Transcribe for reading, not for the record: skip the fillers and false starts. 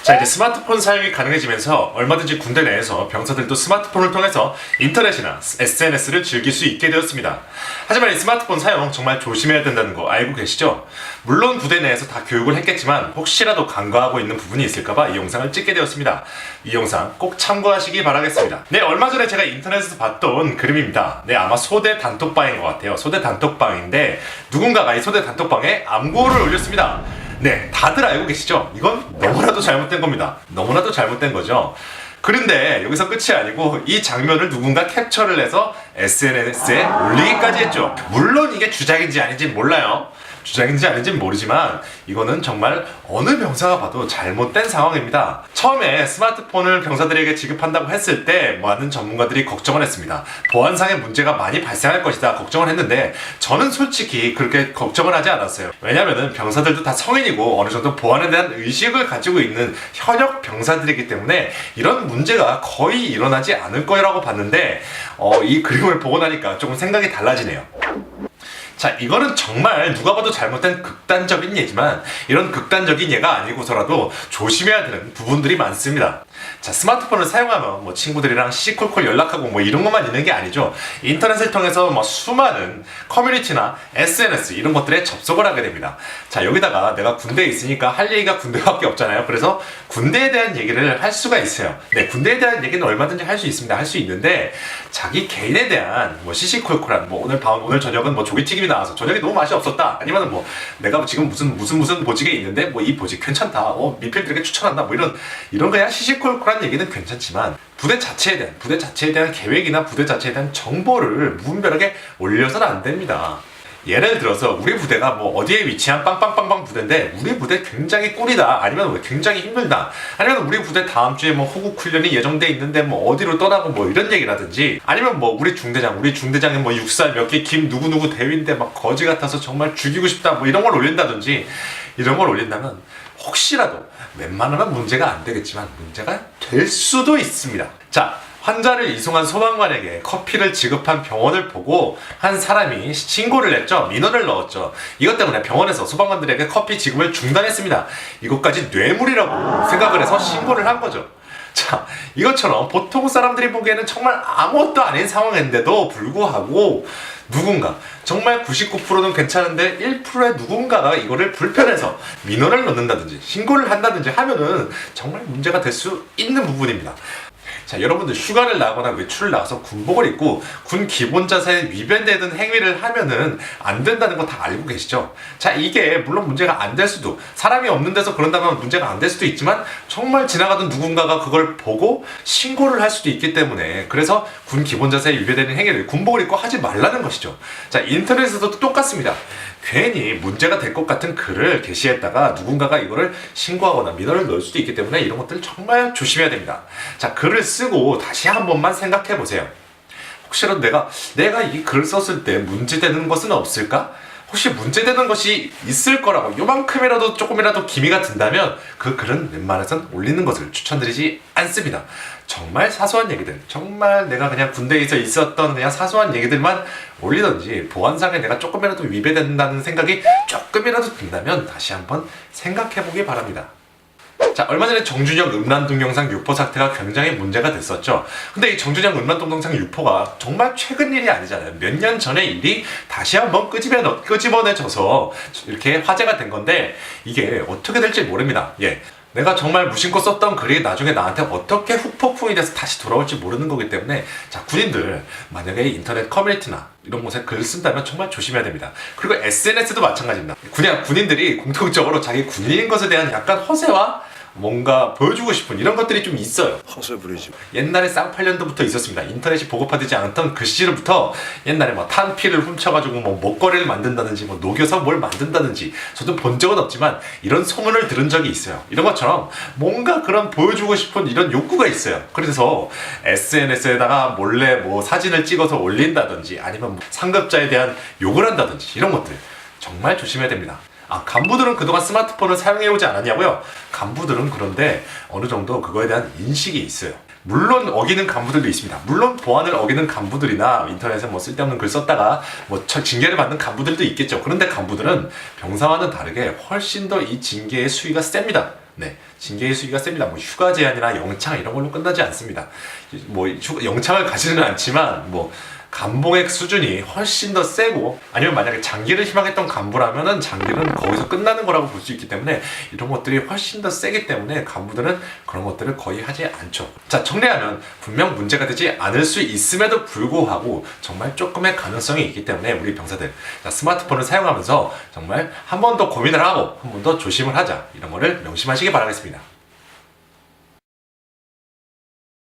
자, 이제 스마트폰 사용이 가능해지면서 얼마든지 군대 내에서 병사들도 스마트폰을 통해서 인터넷이나 SNS를 즐길 수 있게 되었습니다. 하지만 이 스마트폰 사용 정말 조심해야 된다는 거 알고 계시죠? 물론 부대 내에서 다 교육을 했겠지만 혹시라도 간과하고 있는 부분이 있을까봐 이 영상을 찍게 되었습니다. 이 영상 꼭 참고하시기 바라겠습니다. 네, 얼마 전에 제가 인터넷에서 봤던 그림입니다. 네, 아마 소대 단톡방인 것 같아요. 소대 단톡방인데 누군가가 이 소대 단톡방에 암고를 올렸습니다. 네, 다들 알고 계시죠? 이건 너무나도 잘못된 겁니다. 너무나도 잘못된 거죠. 그런데 여기서 끝이 아니고 이 장면을 누군가 캡처를 해서 SNS에 올리기까지 했죠. 물론 이게 주작인지 아닌지 몰라요. 주작인지 아닌지는 모르지만 이거는 정말 어느 병사가 봐도 잘못된 상황입니다. 처음에 스마트폰을 병사들에게 지급한다고 했을 때 많은 전문가들이 걱정을 했습니다. 보안상의 문제가 많이 발생할 것이다 걱정을 했는데 저는 솔직히 그렇게 걱정을 하지 않았어요. 왜냐면은 병사들도 다 성인이고 어느 정도 보안에 대한 의식을 가지고 있는 현역 병사들이기 때문에 이런 문제가 거의 일어나지 않을 거라고 봤는데 이 그림을 보고 나니까 조금 생각이 달라지네요. 자, 이거는 정말 누가 봐도 잘못된 극단적인 예지만 이런 극단적인 예가 아니고서라도 조심해야 되는 부분들이 많습니다. 자, 스마트폰을 사용하면 뭐 친구들이랑 시시콜콜 연락하고 뭐 이런 것만 있는 게 아니죠. 인터넷을 통해서 뭐 수많은 커뮤니티나 SNS 이런 것들에 접속을 하게 됩니다. 자, 여기다가 내가 군대에 있으니까 할 얘기가 군대밖에 없잖아요. 그래서 군대에 대한 얘기를 할 수가 있어요. 네, 군대에 대한 얘기는 얼마든지 할 수 있습니다. 할 수 있는데 자기 개인에 대한 뭐 시시콜콜한 뭐 오늘 저녁은 뭐 조기튀김이 나와서 저녁이 너무 맛이 없었다. 아니면 뭐 내가 지금 무슨 보직에 있는데 뭐 이 보직 괜찮다. 미필들에게 추천한다. 뭐 이런 그냥 시시콜콜한 얘기는 괜찮지만 부대 자체에 대한 계획이나 부대 자체에 대한 정보를 무분별하게 올려서는 안 됩니다. 예를 들어서 우리 부대가 뭐 어디에 위치한 빵빵빵빵 부대인데 우리 부대 굉장히 꿀이다, 아니면 뭐 굉장히 힘들다, 아니면 우리 부대 다음 주에 뭐 호국 훈련이 예정돼 있는데 뭐 어디로 떠나고 뭐 이런 얘기라든지, 아니면 뭐 우리 중대장이 뭐 육살 몇 개 김 누구누구 대위인데 막 거지 같아서 정말 죽이고 싶다 뭐 이런 걸 올린다든지, 이런 걸 올린다면 혹시라도 웬만하면 문제가 안 되겠지만 문제가 될 수도 있습니다. 자, 환자를 이송한 소방관에게 커피를 지급한 병원을 보고 한 사람이 신고를 했죠. 민원을 넣었죠. 이것 때문에 병원에서 소방관들에게 커피 지급을 중단했습니다. 이것까지 뇌물이라고 생각을 해서 신고를 한 거죠. 자, 이것처럼 보통 사람들이 보기에는 정말 아무것도 아닌 상황인데도 불구하고 누군가, 정말 99%는 괜찮은데 1%의 누군가가 이거를 불편해서 민원을 넣는다든지 신고를 한다든지 하면은 정말 문제가 될 수 있는 부분입니다. 자, 여러분들 휴가를 나거나 외출을 나가서 군복을 입고 군 기본 자세에 위배되는 행위를 하면은 안 된다는 거 다 알고 계시죠? 자, 이게 물론 문제가 안 될 수도, 사람이 없는 데서 그런다면 문제가 안 될 수도 있지만 정말 지나가던 누군가가 그걸 보고 신고를 할 수도 있기 때문에, 그래서 군 기본 자세에 위배되는 행위를 군복을 입고 하지 말라는 것이죠. 자, 인터넷에서도 똑같습니다. 괜히 문제가 될 것 같은 글을 게시했다가 누군가가 이거를 신고하거나 민원을 넣을 수도 있기 때문에 이런 것들 정말 조심해야 됩니다. 자, 글을 쓰고 다시 한 번만 생각해 보세요. 혹시라도 내가 이 글을 썼을 때 문제되는 것은 없을까? 혹시 문제되는 것이 있을 거라고 요만큼이라도 조금이라도 기미가 든다면 그 글은 웬만해선 올리는 것을 추천드리지 않습니다. 정말 사소한 얘기들, 정말 내가 그냥 군대에서 있었던 그냥 사소한 얘기들만 올리던지, 보안상에 내가 조금이라도 위배된다는 생각이 조금이라도 든다면 다시 한번 생각해보기 바랍니다. 자, 얼마 전에 정준영 음란 동영상 유포 사태가 굉장히 문제가 됐었죠. 근데 이 정준영 음란 동영상 유포가 정말 최근 일이 아니잖아요. 몇 년 전의 일이 다시 한번 끄집어내져서 이렇게 화제가 된 건데 이게 어떻게 될지 모릅니다. 예. 내가 정말 무심코 썼던 글이 나중에 나한테 어떻게 후폭풍이 돼서 다시 돌아올지 모르는 거기 때문에, 자, 군인들 만약에 인터넷 커뮤니티나 이런 곳에 글을 쓴다면 정말 조심해야 됩니다. 그리고 SNS도 마찬가지입니다. 군인들이 공통적으로 자기 군인인 것에 대한 약간 허세와 뭔가 보여주고 싶은 이런 것들이 좀 있어요. 허세 부리지. 옛날에 쌍팔년도부터 있었습니다. 인터넷이 보급화되지 않았던 그 시절부터 옛날에 뭐 탄피를 훔쳐가지고 뭐 먹거리를 만든다든지 뭐 녹여서 뭘 만든다든지, 저도 본 적은 없지만 이런 소문을 들은 적이 있어요. 이런 것처럼 뭔가 그런 보여주고 싶은 이런 욕구가 있어요. 그래서 SNS에다가 몰래 뭐 사진을 찍어서 올린다든지, 아니면 뭐 상급자에 대한 욕을 한다든지, 이런 것들 정말 조심해야 됩니다. 간부들은 그동안 스마트폰을 사용해오지 않았냐고요? 간부들은 그런데 어느 정도 그거에 대한 인식이 있어요. 물론 어기는 간부들도 있습니다. 물론 보안을 어기는 간부들이나 인터넷에 뭐 쓸데없는 글 썼다가 뭐 징계를 받는 간부들도 있겠죠. 그런데 간부들은 병사와는 다르게 훨씬 더 이 징계의 수위가 셉니다. 네, 징계의 수위가 셉니다. 뭐 휴가 제한이나 영창 이런 걸로 끝나지 않습니다. 뭐 영창을 가지는 않지만 뭐 감봉액 수준이 훨씬 더 세고, 아니면 만약에 장기를 희망했던 간부라면은 장기는 거기서 끝나는 거라고 볼 수 있기 때문에 이런 것들이 훨씬 더 세기 때문에 간부들은 그런 것들을 거의 하지 않죠. 자, 정리하면 분명 문제가 되지 않을 수 있음에도 불구하고 정말 조금의 가능성이 있기 때문에 우리 병사들, 자, 스마트폰을 사용하면서 정말 한 번 더 고민을 하고 한 번 더 조심을 하자, 이런 거를 명심하시기 바라겠습니다.